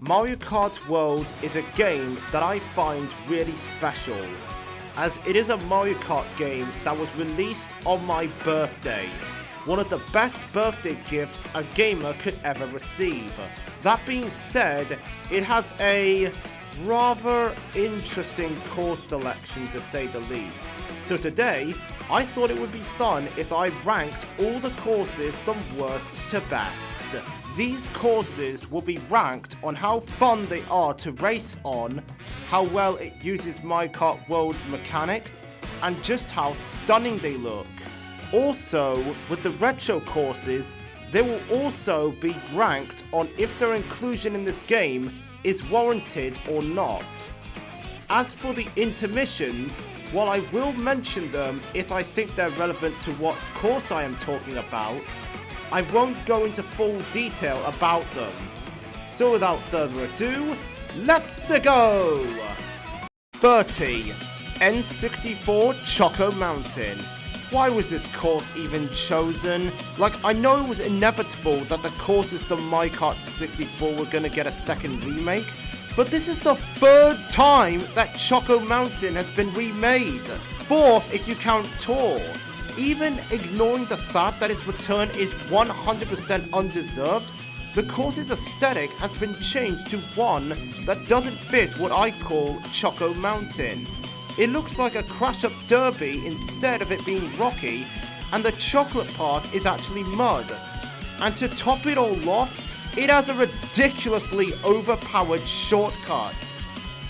Mario Kart World is a game that I find really special, as it is a Mario Kart game that was released on my birthday. One of the best birthday gifts a gamer could ever receive. That being said, it has a rather interesting course selection to say the least. So today, I thought it would be fun if I ranked all the courses from worst to best. These courses will be ranked on how fun they are to race on, how well it uses Mario Kart World's mechanics, and just how stunning they look. Also, with the retro courses, they will also be ranked on if their inclusion in this game is warranted or not. As for the intermissions, while I will mention them if I think they're relevant to what course I am talking about, I won't go into full detail about them. So without further ado, let's go! 30. N64 Choco Mountain. Why was this course even chosen? Like, I know it was inevitable that the courses from Mario Kart 64 were gonna get a second remake, but this is the third time that Choco Mountain has been remade. Fourth if you count Tour. Even ignoring the fact that its return is 100% undeserved, the course's aesthetic has been changed to one that doesn't fit what I call Choco Mountain. It looks like a crash-up derby instead of it being rocky, and the chocolate part is actually mud. And to top it all off, it has a ridiculously overpowered shortcut.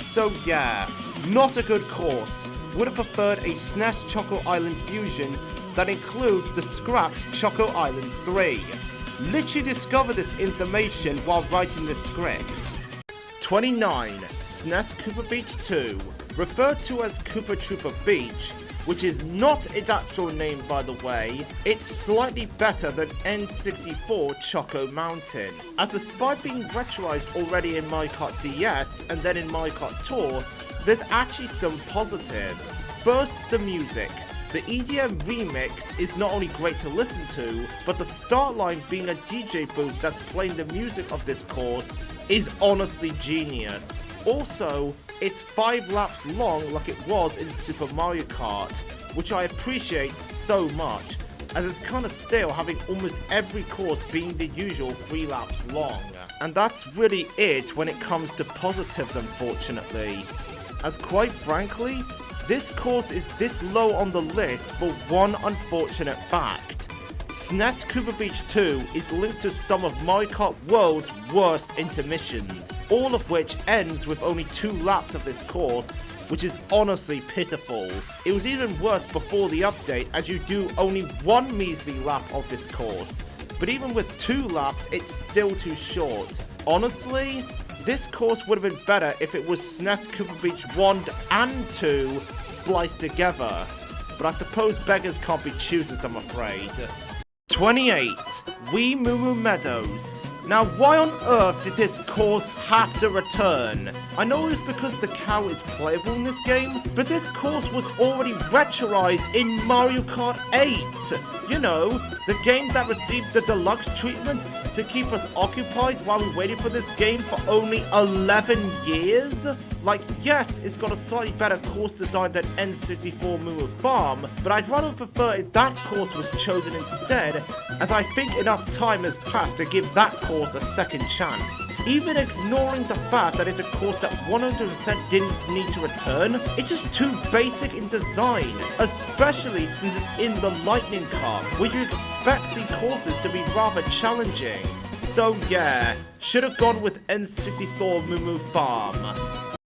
So yeah, not a good course. Would have preferred a SNES Choco Island fusion that includes the scrapped Choco Island 3. Literally discovered this information while writing the script. 29. SNES Koopa Beach 2. Referred to as Koopa Troopa Beach, which is not its actual name by the way, it's slightly better than N64 Choco Mountain, as despite being retroized already in Mario Kart DS and then in Mario Kart Tour, there's actually some positives. First, the music. The EDM remix is not only great to listen to, but the start line being a DJ booth that's playing the music of this course is honestly genius. Also, it's 5 laps long like it was in Super Mario Kart, which I appreciate so much, as it's kinda stale having almost every course being the usual 3 laps long. And that's really it when it comes to positives, unfortunately, as quite frankly, this course is this low on the list for one unfortunate fact. SNES Koopa Beach 2 is linked to some of Mario Kart World's worst intermissions, all of which ends with only 2 laps of this course, which is honestly pitiful. It was even worse before the update, as you do only 1 measly lap of this course, but even with 2 laps it's still too short. Honestly, this course would have been better if it was SNES Koopa Beach 1 and 2 spliced together, but I suppose beggars can't be choosers, I'm afraid. 28. Wii Moo Moo Meadows. Now, why on earth did this course have to return? I know it was because the cow is playable in this game, but this course was already retroized in Mario Kart 8. You know, the game that received the deluxe treatment to keep us occupied while we waited for this game for only 11 years? Like, yes, it's got a slightly better course design than N64 Moo Moo Farm, but I'd rather prefer if that course was chosen instead, as I think enough time has passed to give that course a second chance. Even ignoring the fact that it's a course that 100% didn't need to return, it's just too basic in design, especially since it's in the Lightning Cup, where you expect the courses to be rather challenging. So yeah, should have gone with N64 Moo Moo Farm.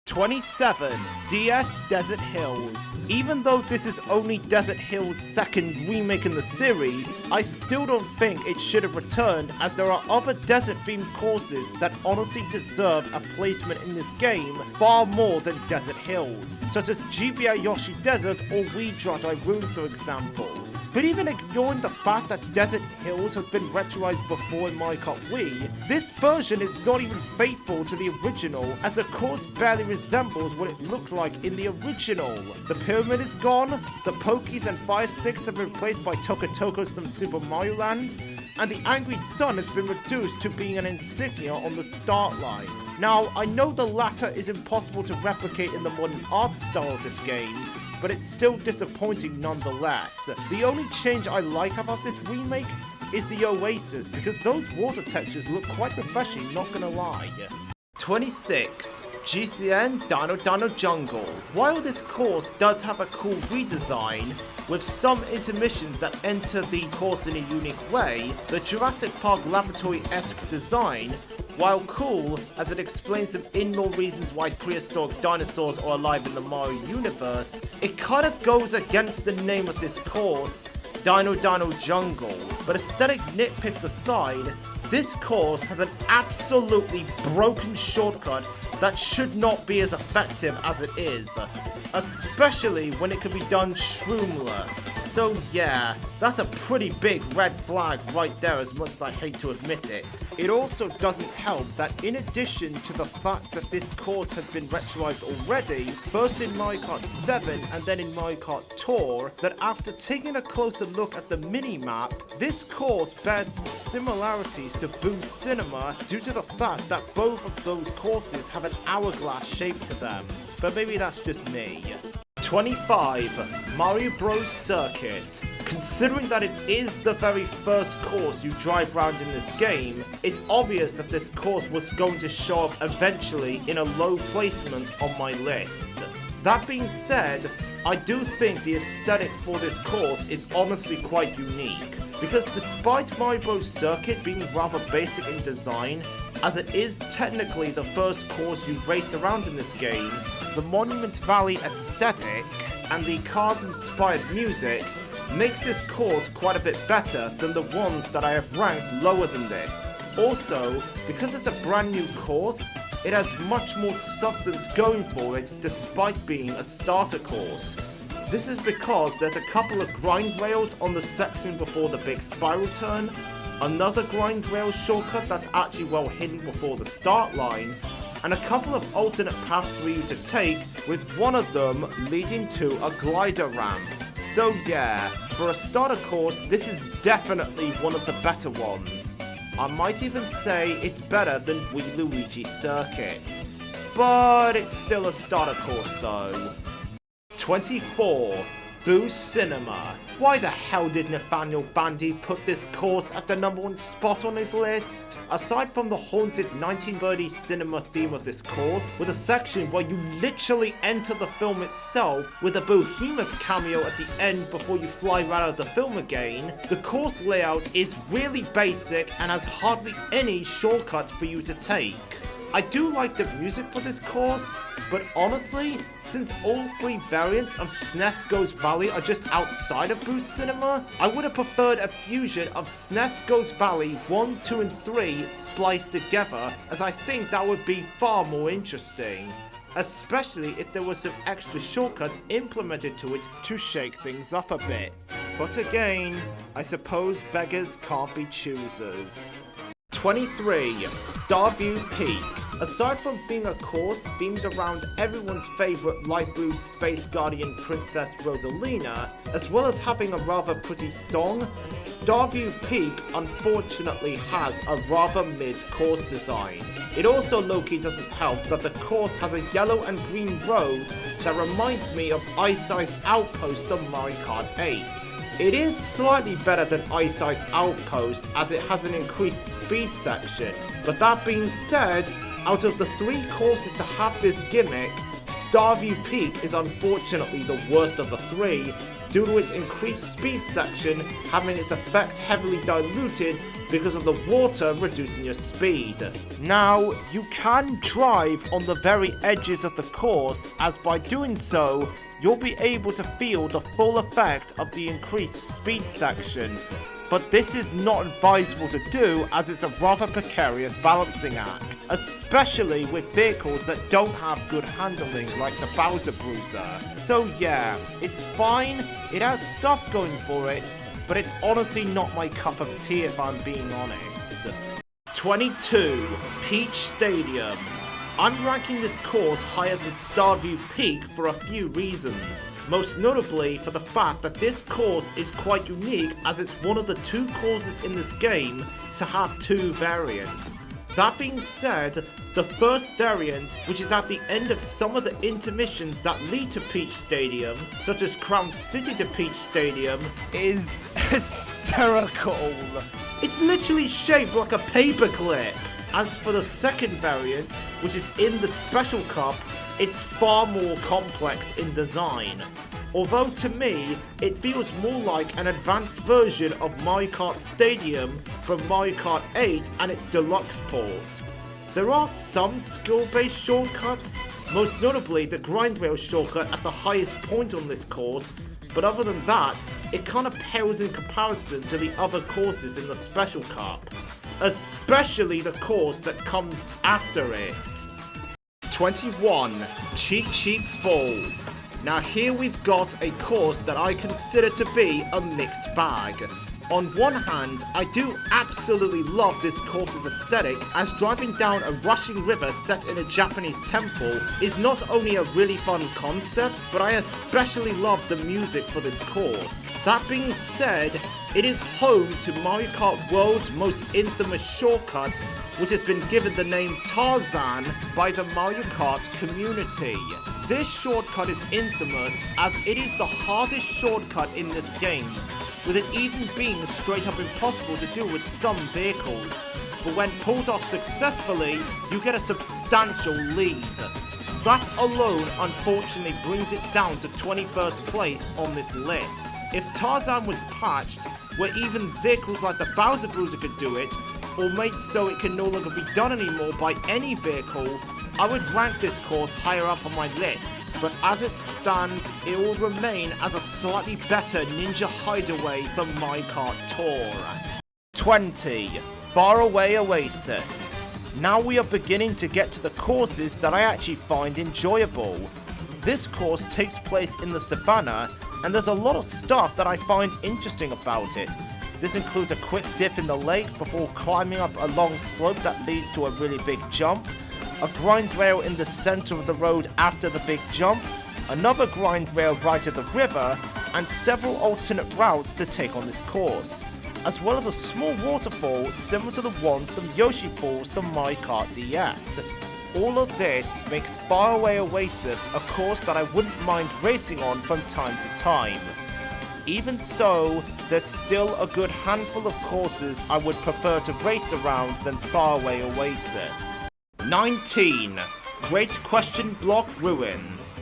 27. DS Desert Hills. Even though this is only Desert Hills' second remake in the series, I still don't think it should have returned, as there are other desert-themed courses that honestly deserve a placement in this game far more than Desert Hills, such as GBA Yoshi Desert or Wii Drageye Ruins for example. But even ignoring the fact that Desert Hills has been retroized before in Mario Kart Wii, this version is not even faithful to the original, as the course barely resembles what it looked like in the original. The pyramid is gone, the Pokies and Fire Sticks have been replaced by Tokotokos from Super Mario Land, and the angry sun has been reduced to being an insignia on the start line. Now, I know the latter is impossible to replicate in the modern art style of this game, but it's still disappointing nonetheless. The only change I like about this remake is the Oasis, because those water textures look quite refreshing, not gonna lie. 26. GCN Dino Jungle. While this course does have a cool redesign, with some intermissions that enter the course in a unique way, the Jurassic Park laboratory-esque design, while cool as it explains some in-law reasons why prehistoric dinosaurs are alive in the Mario universe, it kinda goes against the name of this course, Dino Jungle. But aesthetic nitpicks aside, this course has an absolutely broken shortcut that should not be as effective as it is, especially when it can be done shroomless. So yeah, that's a pretty big red flag right there, as much as I hate to admit it. It also doesn't help that in addition to the fact that this course has been retroized already, first in Mario Kart 7 and then in Mario Kart Tour, that after taking a closer look at the mini-map, this course bears some similarities to Boo's Cinema due to the fact that both of those courses have an hourglass shape to them. But maybe that's just me. 25. Mario Bros. Circuit. Considering that it is the very first course you drive around in this game, it's obvious that this course was going to show up eventually in a low placement on my list. That being said, I do think the aesthetic for this course is honestly quite unique, because despite Mario Bros. Circuit being rather basic in design, as it is technically the first course you race around in this game, the Monument Valley aesthetic and the Cars-inspired music makes this course quite a bit better than the ones that I have ranked lower than this. Also, because it's a brand new course, it has much more substance going for it despite being a starter course. This is because there's a couple of grind rails on the section before the big spiral turn, another grind rail shortcut that's actually well hidden before the start line, and a couple of alternate paths for you to take, with one of them leading to a glider ramp. So yeah, for a starter course, this is definitely one of the better ones. I might even say it's better than Wii Luigi Circuit. But it's still a starter course though. 24. Boo's Cinema. Why the hell did Nathaniel Bandy put this course at the #1 spot on his list? Aside from the haunted 1930s cinema theme of this course, with a section where you literally enter the film itself with a behemoth cameo at the end before you fly right out of the film again, the course layout is really basic and has hardly any shortcuts for you to take. I do like the music for this course, but honestly, since all three variants of SNES Goes Valley are just outside of Boo's Cinema, I would have preferred a fusion of SNES Goes Valley 1, 2, and 3 spliced together, as I think that would be far more interesting. Especially if there were some extra shortcuts implemented to it to shake things up a bit. But again, I suppose beggars can't be choosers. 23. Starview Peak. Aside from being a course themed around everyone's favourite light blue space guardian Princess Rosalina, as well as having a rather pretty song, Starview Peak unfortunately has a rather mid-course design. It also low-key doesn't help that the course has a yellow and green road that reminds me of Ice Ice Outpost on Mario Kart 8. It is slightly better than Ice Ice Outpost as it has an increased speed section, but that being said, out of the 3 courses to have this gimmick, Starview Peak is unfortunately the worst of the 3 due to its increased speed section having its effect heavily diluted because of the water reducing your speed. Now, you can drive on the very edges of the course, as by doing so, you'll be able to feel the full effect of the increased speed section, but this is not advisable to do as it's a rather precarious balancing act, especially with vehicles that don't have good handling like the Bowser Bruiser. So yeah, it's fine, it has stuff going for it, but it's honestly not my cup of tea if I'm being honest. 22. Peach Stadium. I'm ranking this course higher than Starview Peak for a few reasons. Most notably for the fact that this course is quite unique as it's one of the 2 courses in this game to have 2 variants. That being said, the first variant, which is at the end of some of the intermissions that lead to Peach Stadium, such as Crown City to Peach Stadium, is hysterical. It's literally shaped like a paperclip. As for the second variant, which is in the Special Cup, it's far more complex in design. Although to me, it feels more like an advanced version of Mario Kart Stadium from Mario Kart 8 and its deluxe port. There are some skill-based shortcuts, most notably the grind rail shortcut at the highest point on this course, but other than that, it kinda pales in comparison to the other courses in the Special Cup. Especially the course that comes after it. 21. Cheep Falls. Now here we've got a course that I consider to be a mixed bag. On one hand, I do absolutely love this course's aesthetic, as driving down a rushing river set in a Japanese temple is not only a really fun concept, but I especially love the music for this course. That being said, it is home to Mario Kart World's most infamous shortcut, which has been given the name Tarzan by the Mario Kart community. This shortcut is infamous as it is the hardest shortcut in this game, with it even being straight up impossible to do with some vehicles, but when pulled off successfully, you get a substantial lead. That alone unfortunately brings it down to 21st place on this list. If Tarzan was patched, where even vehicles like the Bowser Bruiser could do it, or made so it can no longer be done anymore by any vehicle, I would rank this course higher up on my list, but as it stands, it will remain as a slightly better ninja hideaway than Mario Kart Tour. 20. Faraway Oasis. Now we are beginning to get to the courses that I actually find enjoyable. This course takes place in the savannah, and there's a lot of stuff that I find interesting about it. This includes a quick dip in the lake before climbing up a long slope that leads to a really big jump, a grind rail in the center of the road after the big jump, another grind rail right at the river, and several alternate routes to take on this course, as well as a small waterfall similar to the ones from Yoshi Falls to Mario Kart DS. All of this makes Faraway Oasis a course that I wouldn't mind racing on from time to time. Even so, there's still a good handful of courses I would prefer to race around than Faraway Oasis. 19. Great Question Block Ruins.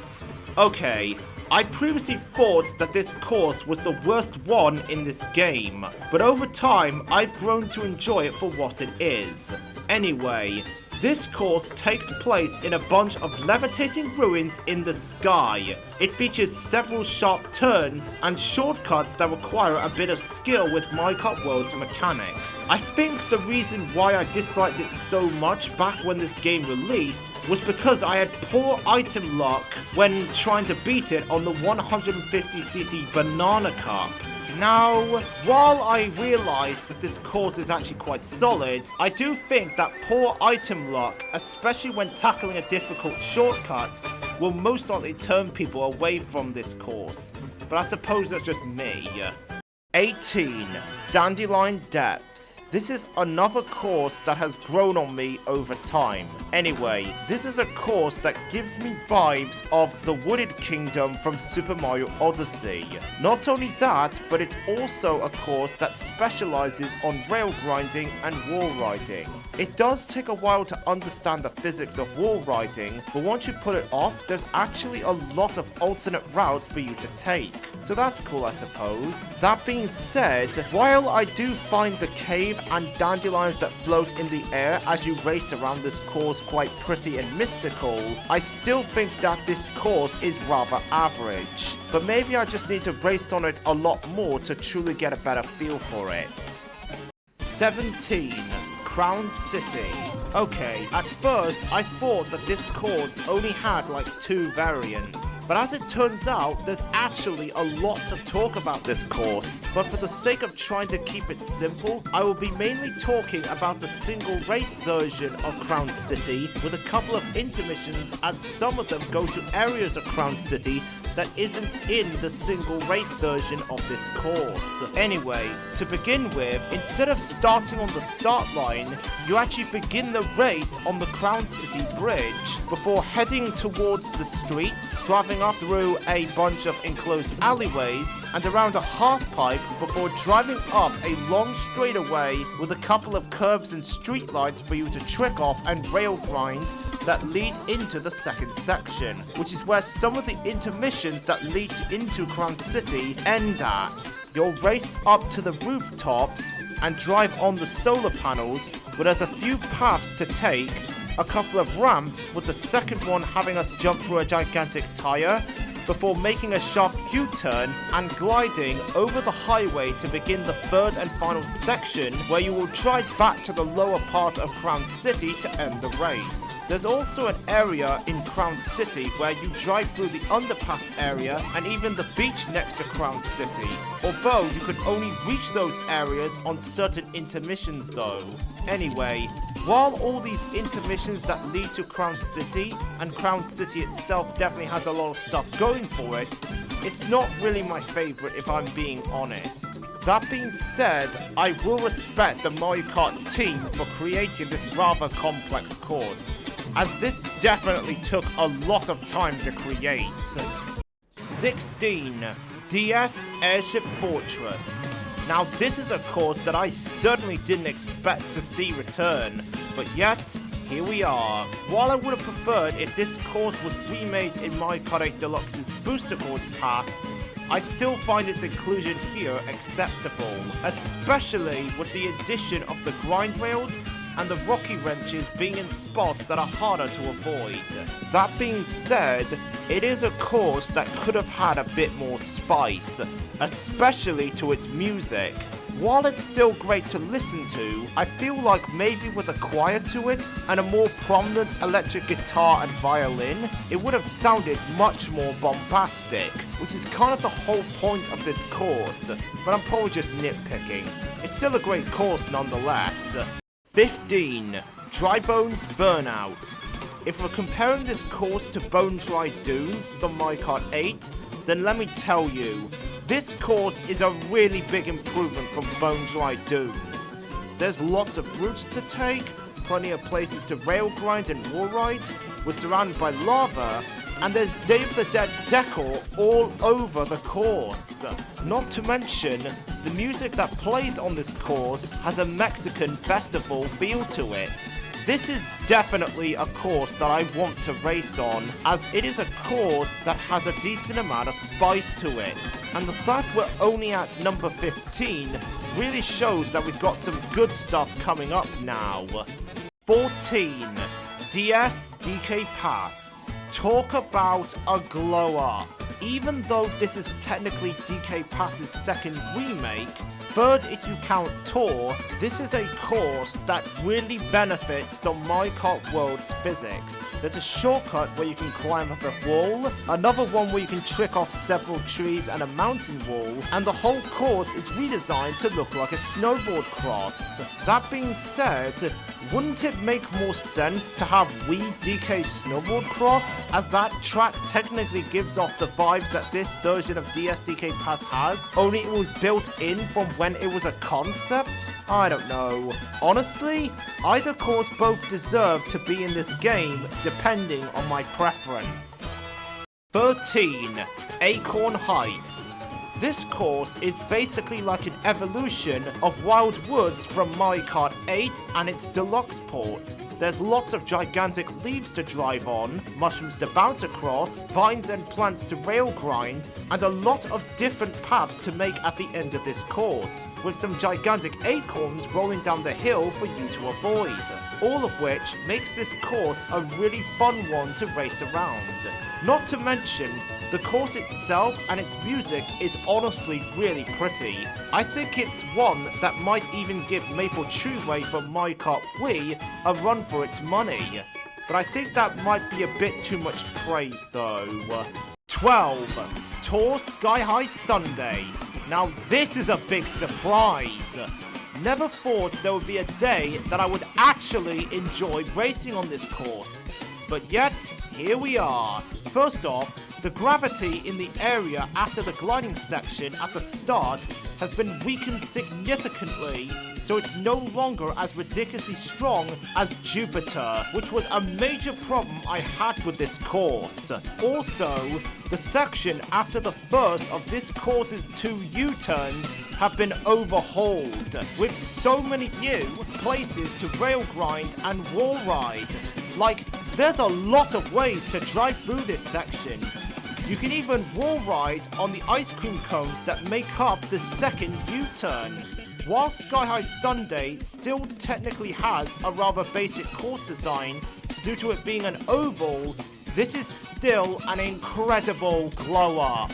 Okay, I previously thought that this course was the worst one in this game, but over time I've grown to enjoy it for what it is. Anyway, this course takes place in a bunch of levitating ruins in the sky. It features several sharp turns and shortcuts that require a bit of skill with Mario Kart World's mechanics. I think the reason why I disliked it so much back when this game released was because I had poor item luck when trying to beat it on the 150cc Banana Cup. Now, while I realise that this course is actually quite solid, I do think that poor item luck, especially when tackling a difficult shortcut, will most likely turn people away from this course. But I suppose that's just me. 18. Dandelion Depths. This is another course that has grown on me over time. Anyway, this is a course that gives me vibes of the Wooded Kingdom from Super Mario Odyssey. Not only that, but it's also a course that specializes on rail grinding and wall riding. It does take a while to understand the physics of wall riding, but once you put it off, there's actually a lot of alternate routes for you to take. So that's cool, I suppose. That being said, while I do find the cave and dandelions that float in the air as you race around this course quite pretty and mystical, I still think that this course is rather average. But maybe I just need to race on it a lot more to truly get a better feel for it. 17. Crown City. Okay, at first I thought that this course only had like 2 variants, but as it turns out, there's actually a lot to talk about this course. But for the sake of trying to keep it simple, I will be mainly talking about the single race version of Crown City with a couple of intermissions, as some of them go to areas of Crown City that isn't in the single race version of this course. Anyway, to begin with, instead of starting on the start line, you actually begin the race on the Crown City Bridge before heading towards the streets, driving up through a bunch of enclosed alleyways and around a half pipe before driving up a long straightaway with a couple of curbs and street lights for you to trick off and rail grind that lead into the second section, which is where some of the intermissions that lead into Crown City end at. You'll race up to the rooftops and drive on the solar panels, where there's a few paths to take, a couple of ramps, with the second one having us jump through a gigantic tire, before making a sharp U-turn and gliding over the highway to begin the third and final section, where you will drive back to the lower part of Crown City to end the race. There's also an area in Crown City where you drive through the underpass area and even the beach next to Crown City, although you can only reach those areas on certain intermissions though. Anyway, while all these intermissions that lead to Crown City, and Crown City itself definitely has a lot of stuff going for it, it's not really my favorite if I'm being honest. That being said, I will respect the Mario Kart team for creating this rather complex course, as this definitely took a lot of time to create. 16. DS Airship Fortress. Now this is a course that I certainly didn't expect to see return, but yet, here we are. While I would have preferred if this course was remade in Mario Kart 8 Deluxe's Booster Course Pass, I still find its inclusion here acceptable, especially with the addition of the grind rails and the rocky wrenches being in spots that are harder to avoid. That being said, it is a course that could have had a bit more spice, especially to its music. While it's still great to listen to, I feel like maybe with a choir to it and a more prominent electric guitar and violin, it would have sounded much more bombastic, which is kind of the whole point of this course, but I'm probably just nitpicking. It's still a great course nonetheless. 15. Dry Bones Burnout. If we're comparing this course to Bone Dry Dunes, the Mario Kart 8, then let me tell you, this course is a really big improvement from Bone Dry Dunes. There's lots of routes to take, plenty of places to rail grind and wall ride, we're surrounded by lava, and there's Day of the Dead decor all over the course. Not to mention, the music that plays on this course has a Mexican festival feel to it. This is definitely a course that I want to race on, as it is a course that has a decent amount of spice to it, and the fact we're only at number 15 really shows that we've got some good stuff coming up now. 14. DS DK Pass. Talk about a glow up. Even though this is technically DK Pass's second remake, third if you count Tour, this is a course that really benefits the Mario Kart World's physics. There's a shortcut where you can climb up a wall, another one where you can trick off several trees and a mountain wall, and the whole course is redesigned to look like a snowboard cross. That being said, wouldn't it make more sense to have Wii DK Snowboard Cross, as that track technically gives off the vibes that this version of DS DK Pass has, only it was built in from when it was a concept? I don't know. Honestly, either course both deserve to be in this game, depending on my preference. 13. Acorn Heights. This course is basically like an evolution of Wild Woods from Mario Kart 8 and its deluxe port. There's lots of gigantic leaves to drive on, mushrooms to bounce across, vines and plants to rail grind, and a lot of different paths to make at the end of this course, with some gigantic acorns rolling down the hill for you to avoid. all of which makes this course a really fun one to race around. Not to mention, the course itself and its music is honestly really pretty. I think it's one that might even give Maple Treeway from Mario Kart Wii a run for its money. But I think that might be a bit too much praise though. 12. Tour Sky High Sundae. Now this is a big surprise. Never thought there would be a day that I would actually enjoy racing on this course. But yet, here we are. First off, the gravity in the area after the gliding section at the start has been weakened significantly, so it's no longer as ridiculously strong as Jupiter, which was a major problem I had with this course. Also, the section after the first of this course's 2 U-turns have been overhauled, with so many new places to rail grind and wall ride. Like, there's a lot of ways to drive through this section. You can even wall ride on the ice cream cones that make up the second U-turn. While Sky High Sundae still technically has a rather basic course design due to it being an oval, this is still an incredible glow-up.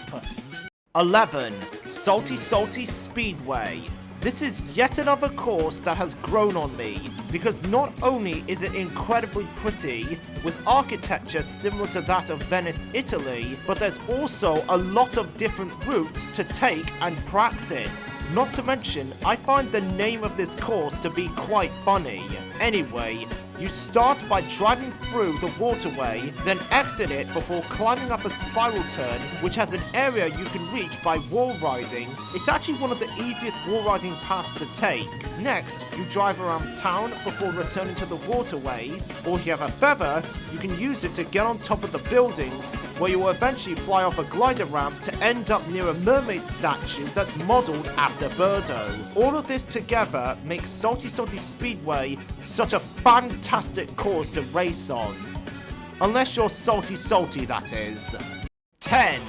11. Salty Salty Speedway. This is yet another course that has grown on me, because not only is it incredibly pretty, with architecture similar to that of Venice, Italy, but there's also a lot of different routes to take and practice. Not to mention, I find the name of this course to be quite funny. Anyway, you start by driving through the waterway, then exit it before climbing up a spiral turn, which has an area you can reach by wall riding. It's actually one of the easiest wall riding paths to take. Next, you drive around town before returning to the waterways, or if you have a feather, you can use it to get on top of the buildings, where you will eventually fly off a glider ramp to end up near a mermaid statue that's modelled after Birdo. All of this together makes Salty Salty Speedway such a fantastic course to race on. Unless you're salty, that is. 10.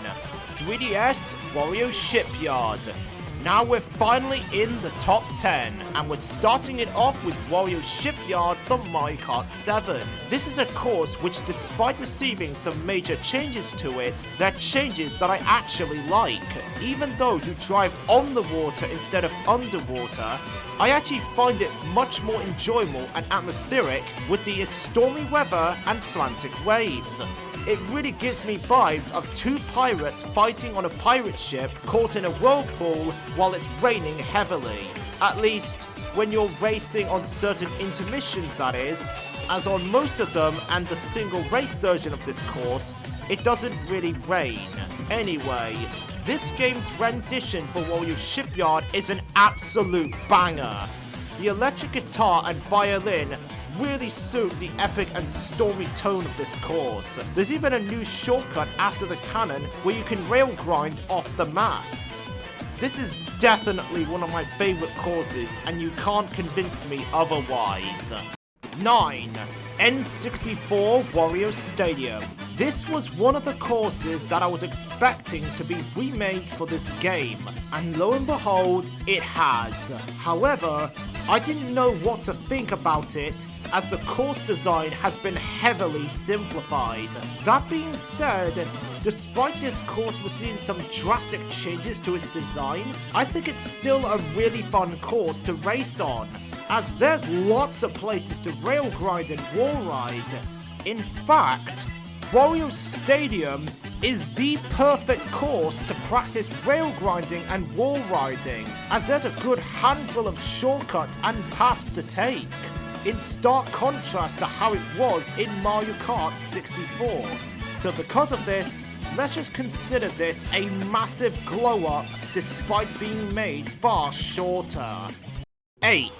3DS Wario Shipyard. Now we're finally in the top 10, and we're starting it off with Wario Shipyard from Mario Kart 7. This is a course which, despite receiving some major changes to it, they're changes that I actually like. Even though you drive on the water instead of underwater, I actually find it much more enjoyable and atmospheric with the stormy weather and frantic waves. It really gives me vibes of 2 pirates fighting on a pirate ship caught in a whirlpool while it's raining heavily. At least, when you're racing on certain intermissions, that is, as on most of them and the single race version of this course, it doesn't really rain. Anyway, this game's rendition for Wario Shipyard is an absolute banger. The electric guitar and violin really suit the epic and stormy tone of this course. There's even a new shortcut after the cannon where you can rail grind off the masts. This is definitely one of my favourite courses, and you can't convince me otherwise. 9. N64 Wario Stadium. This was one of the courses that I was expecting to be remade for this game, and lo and behold, it has. However, I didn't know what to think about it, as the course design has been heavily simplified. That being said, despite this course receiving some drastic changes to its design, I think it's still a really fun course to race on, as there's lots of places to rail grind and wall ride. In fact, Wario Stadium is the perfect course to practice rail grinding and wall riding, as there's a good handful of shortcuts and paths to take, in stark contrast to how it was in Mario Kart 64. So because of this, let's just consider this a massive glow up despite being made far shorter. 8.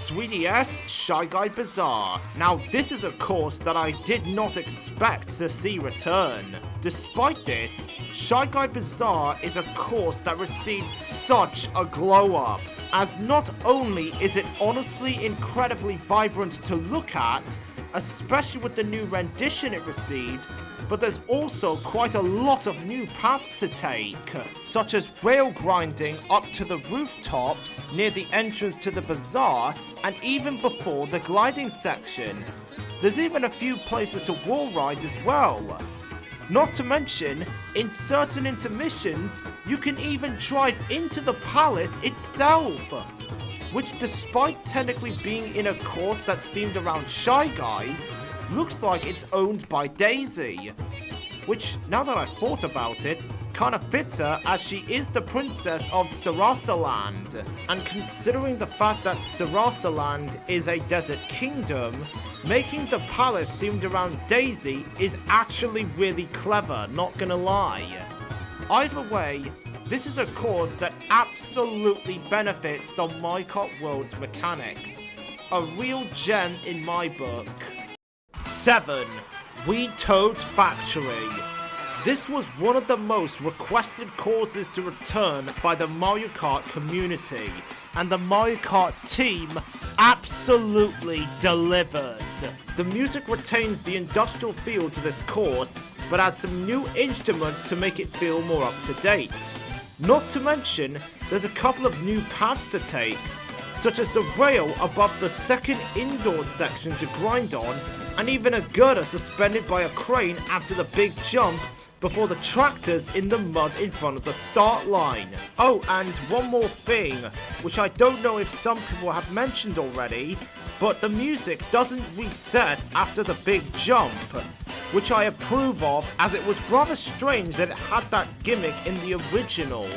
3DS Shy Guy Bazaar. Now this is a course that I did not expect to see return. Despite this, Shy Guy Bazaar is a course that received such a glow up, as not only is it honestly incredibly vibrant to look at, especially with the new rendition it received, but there's also quite a lot of new paths to take, such as rail grinding up to the rooftops near the entrance to the bazaar and even before the gliding section. There's even a few places to wall ride as well. Not to mention, in certain intermissions, you can even drive into the palace itself, which despite technically being in a course that's themed around Shy Guys, looks like it's owned by Daisy, which, now that I've thought about it, kinda fits her as she is the princess of Sarasaland. And considering the fact that Sarasaland is a desert kingdom, making the palace themed around Daisy is actually really clever, not gonna lie. Either way, this is a course that absolutely benefits the Mario Kart World's mechanics. A real gem in my book. 7. Wii Toad's Factory. This was one of the most requested courses to return by the Mario Kart community, and the Mario Kart team absolutely delivered. The music retains the industrial feel to this course, but adds some new instruments to make it feel more up to date. Not to mention, there's a couple of new paths to take, such as the rail above the second indoor section to grind on, and even a girder suspended by a crane after the big jump before the tractors in the mud in front of the start line. Oh, and one more thing, which I don't know if some people have mentioned already, but the music doesn't reset after the big jump, which I approve of, as it was rather strange that it had that gimmick in the original.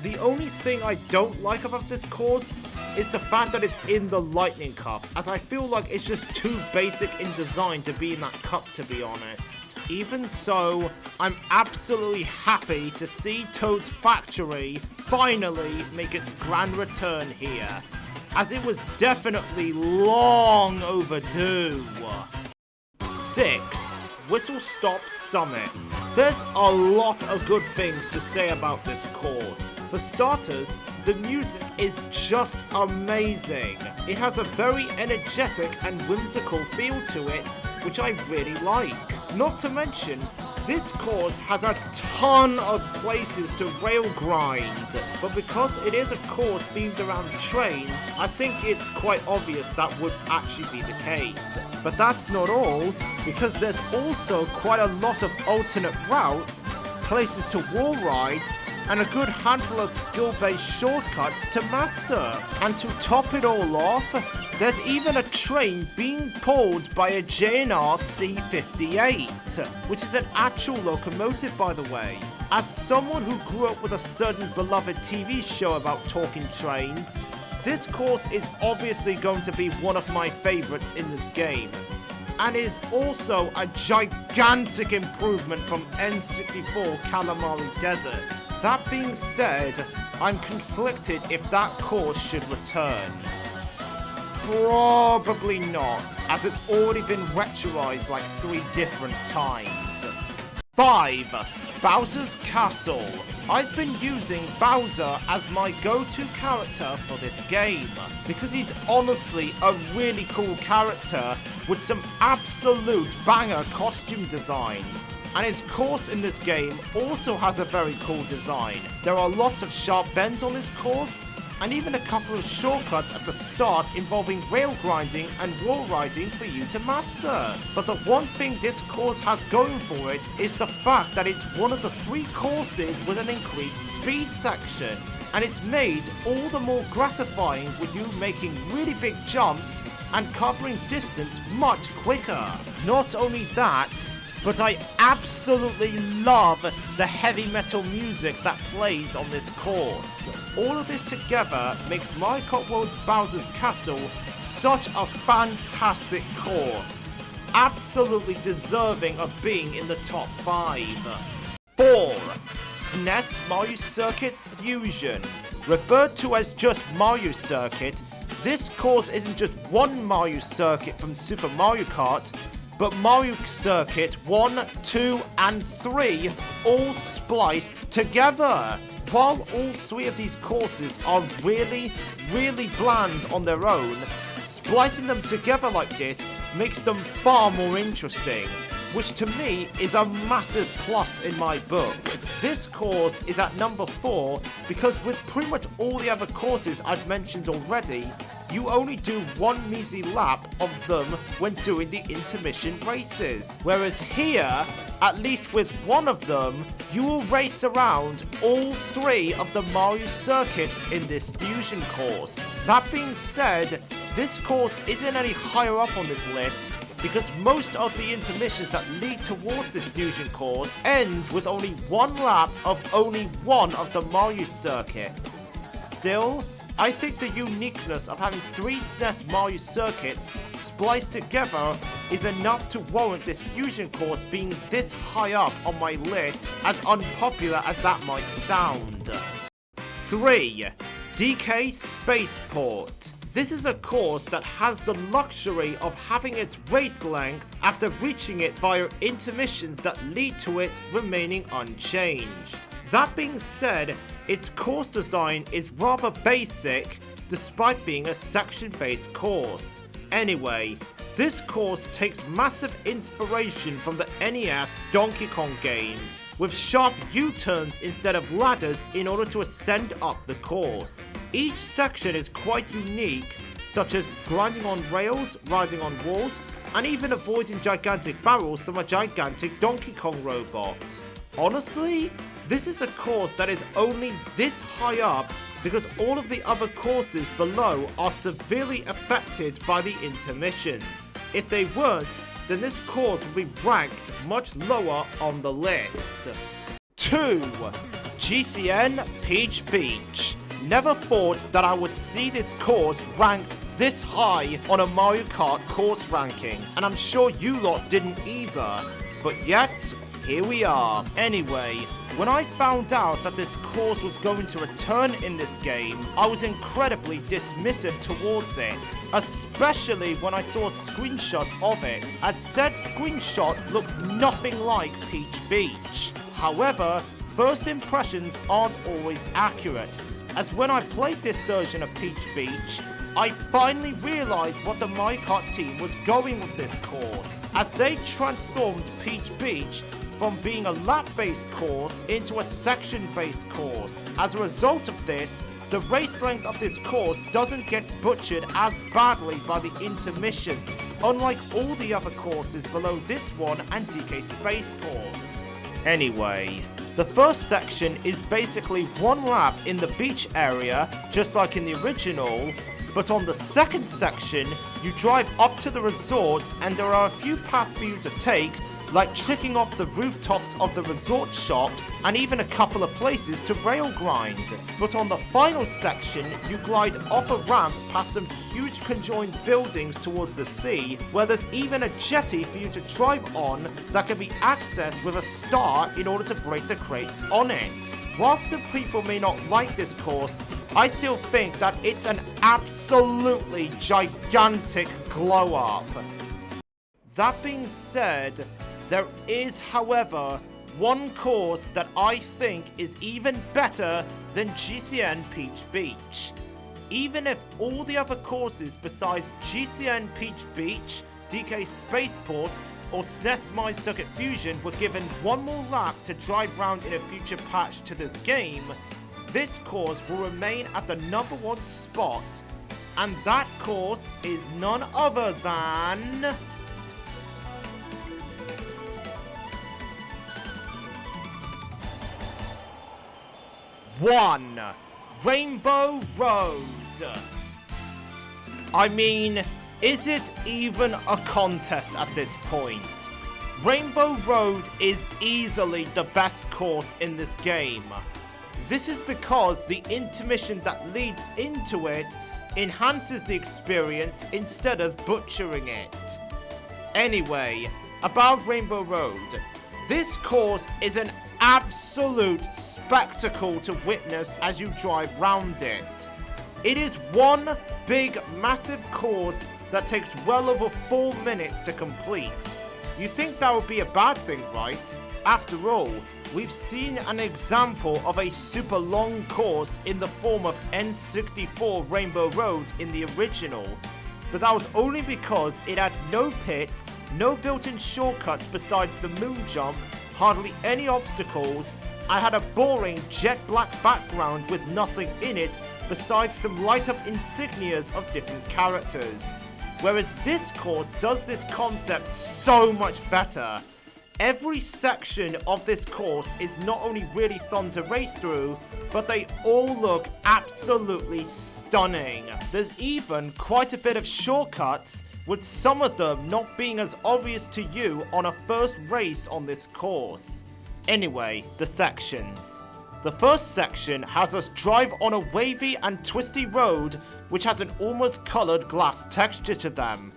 The only thing I don't like about this course is the fact that it's in the Lightning Cup, as I feel like it's just too basic in design to be in that cup, to be honest. Even so, I'm absolutely happy to see Toad's Factory finally make its grand return here, as it was definitely long overdue. 6. Whistlestop Summit. There's a lot of good things to say about this course. For starters, the music is just amazing. It has a very energetic and whimsical feel to it, which I really like. Not to mention, this course has a ton of places to rail grind, but because it is a course themed around trains, I think it's quite obvious that would actually be the case. But that's not all, because there's also quite a lot of alternate routes, places to wall ride, and a good handful of skill-based shortcuts to master. And to top it all off, there's even a train being pulled by a JNR C58, which is an actual locomotive, by the way. As someone who grew up with a certain beloved TV show about talking trains, this course is obviously going to be one of my favorites in this game, and is also a gigantic improvement from N64 Calamari Desert. That being said, I'm conflicted if that course should return. Probably not, as it's already been retroized like 3 different times. 5. Bowser's Castle. I've been using Bowser as my go-to character for this game, because he's honestly a really cool character with some absolute banger costume designs. And his course in this game also has a very cool design. There are lots of sharp bends on this course, and even a couple of shortcuts at the start involving rail grinding and wall riding for you to master. But the one thing this course has going for it is the fact that it's one of the 3 courses with an increased speed section, and it's made all the more gratifying with you making really big jumps and covering distance much quicker. Not only that, but I absolutely love the heavy metal music that plays on this course. All of this together makes Mario Kart World's Bowser's Castle such a fantastic course, absolutely deserving of being in the top 5. 4. SNES Mario Circuit Fusion. Referred to as just Mario Circuit, this course isn't just one Mario Circuit from Super Mario Kart, but Mario Circuit 1, 2, and 3 all spliced together. While all 3 of these courses are really bland on their own, Splicing them together like this makes them far more interesting, which to me is a massive plus in my book. This course is at number 4 because with pretty much all the other courses I've mentioned already, you only do one measly lap of them when doing the intermission races. Whereas here, at least with one of them, you will race around all 3 of the Mario circuits in this fusion course. That being said, this course isn't any higher up on this list because most of the intermissions that lead towards this fusion course ends with only one lap of only one of the Mario circuits. Still, I think the uniqueness of having 3 SNES Mario circuits spliced together is enough to warrant this fusion course being this high up on my list, as unpopular as that might sound. 3. DK Spaceport. This is a course that has the luxury of having its race length after reaching it via intermissions that lead to it remaining unchanged. That being said, its course design is rather basic despite being a section-based course. Anyway, this course takes massive inspiration from the NES Donkey Kong games, with sharp U-turns instead of ladders in order to ascend up the course. Each section is quite unique, such as grinding on rails, riding on walls, and even avoiding gigantic barrels from a gigantic Donkey Kong robot. Honestly, this is a course that is only this high up because all of the other courses below are severely affected by the intermissions. If they weren't, then this course would be ranked much lower on the list. 2. GCN Peach Beach. Never thought that I would see this course ranked this high on a Mario Kart course ranking, and I'm sure you lot didn't either, but yet, here we are. Anyway, when I found out that this course was going to return in this game, I was incredibly dismissive towards it, especially when I saw a screenshot of it, as said screenshot looked nothing like Peach Beach. However, first impressions aren't always accurate, as when I played this version of Peach Beach, I finally realised what the Mario Kart team was going with this course, as they transformed Peach Beach from being a lap-based course into a section-based course. As a result of this, the race length of this course doesn't get butchered as badly by the intermissions, unlike all the other courses below this one and DK Spaceport. Anyway, the first section is basically one lap in the beach area, just like in the original, but on the second section, you drive up to the resort and there are a few paths for you to take, like tricking off the rooftops of the resort shops and even a couple of places to rail grind. But on the final section, you glide off a ramp past some huge conjoined buildings towards the sea, where there's even a jetty for you to drive on that can be accessed with a star in order to break the crates on it. Whilst some people may not like this course, I still think that it's an absolutely gigantic glow up. That being said, there is, however, one course that I think is even better than GCN Peach Beach. Even if all the other courses besides GCN Peach Beach, DK Spaceport, or SNES My Circuit Fusion were given one more lap to drive round in a future patch to this game, this course will remain at the number 1 spot, and that course is none other than 1. Rainbow Road. I mean, is it even a contest at this point? Rainbow Road is easily the best course in this game. This is because the intermission that leads into it enhances the experience instead of butchering it. Anyway, about Rainbow Road. This course is an absolute spectacle to witness as you drive round it. It is one big massive course that takes well over 4 minutes to complete. You think that would be a bad thing, right? After all, we've seen an example of a super long course in the form of N64 Rainbow Road in the original. but that was only because it had no pits, no built-in shortcuts besides the moon jump, hardly any obstacles, and had a boring jet black background with nothing in it besides some light-up insignias of different characters. Whereas this course does this concept so much better. Every section of this course is not only really fun to race through, but they all look absolutely stunning. There's even quite a bit of shortcuts, with some of them not being as obvious to you on a first race on this course. Anyway, the sections. The first section has us drive on a wavy and twisty road which has an almost coloured glass texture to them,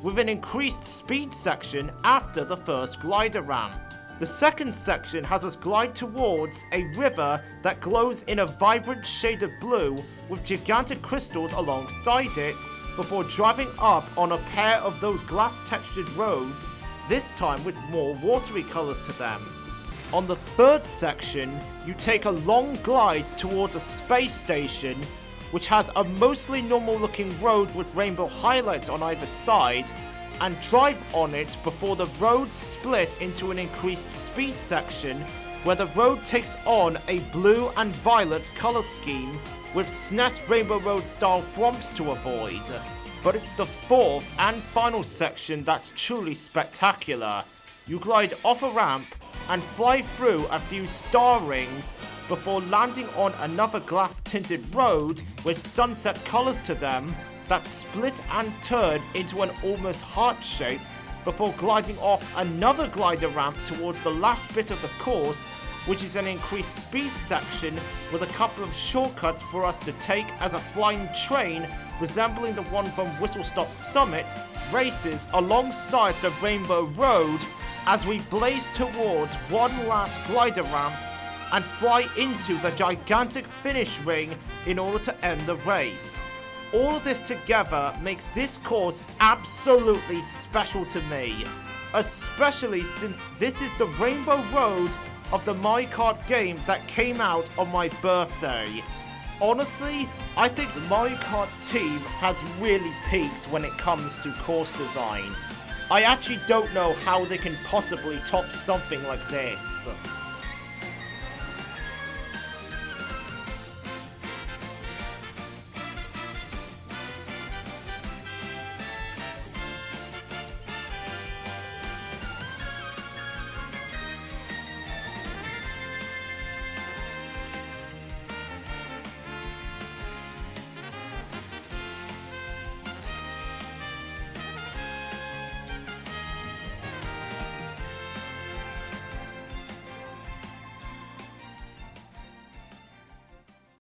with an increased speed section after the first glider ramp. The second section has us glide towards a river that glows in a vibrant shade of blue with gigantic crystals alongside it, before driving up on a pair of those glass textured roads, this time with more watery colours to them. On the third section, you take a long glide towards a space station which has a mostly normal looking road with rainbow highlights on either side, and drive on it before the roads split into an increased speed section where the road takes on a blue and violet colour scheme with SNES Rainbow Road style thwomps to avoid. But it's the fourth and final section that's truly spectacular. You glide off a ramp and fly through a few star rings before landing on another glass tinted road with sunset colours to them that split and turn into an almost heart shape before gliding off another glider ramp towards the last bit of the course, which is an increased speed section with a couple of shortcuts for us to take as a flying train resembling the one from Whistlestop Summit races alongside the Rainbow Road as we blaze towards one last glider ramp and fly into the gigantic finish ring in order to end the race. All of this together makes this course absolutely special to me, especially since this is the Rainbow Road of the Mario Kart game that came out on my birthday. Honestly, I think the Mario Kart team has really peaked when it comes to course design. I actually don't know how they can possibly top something like this.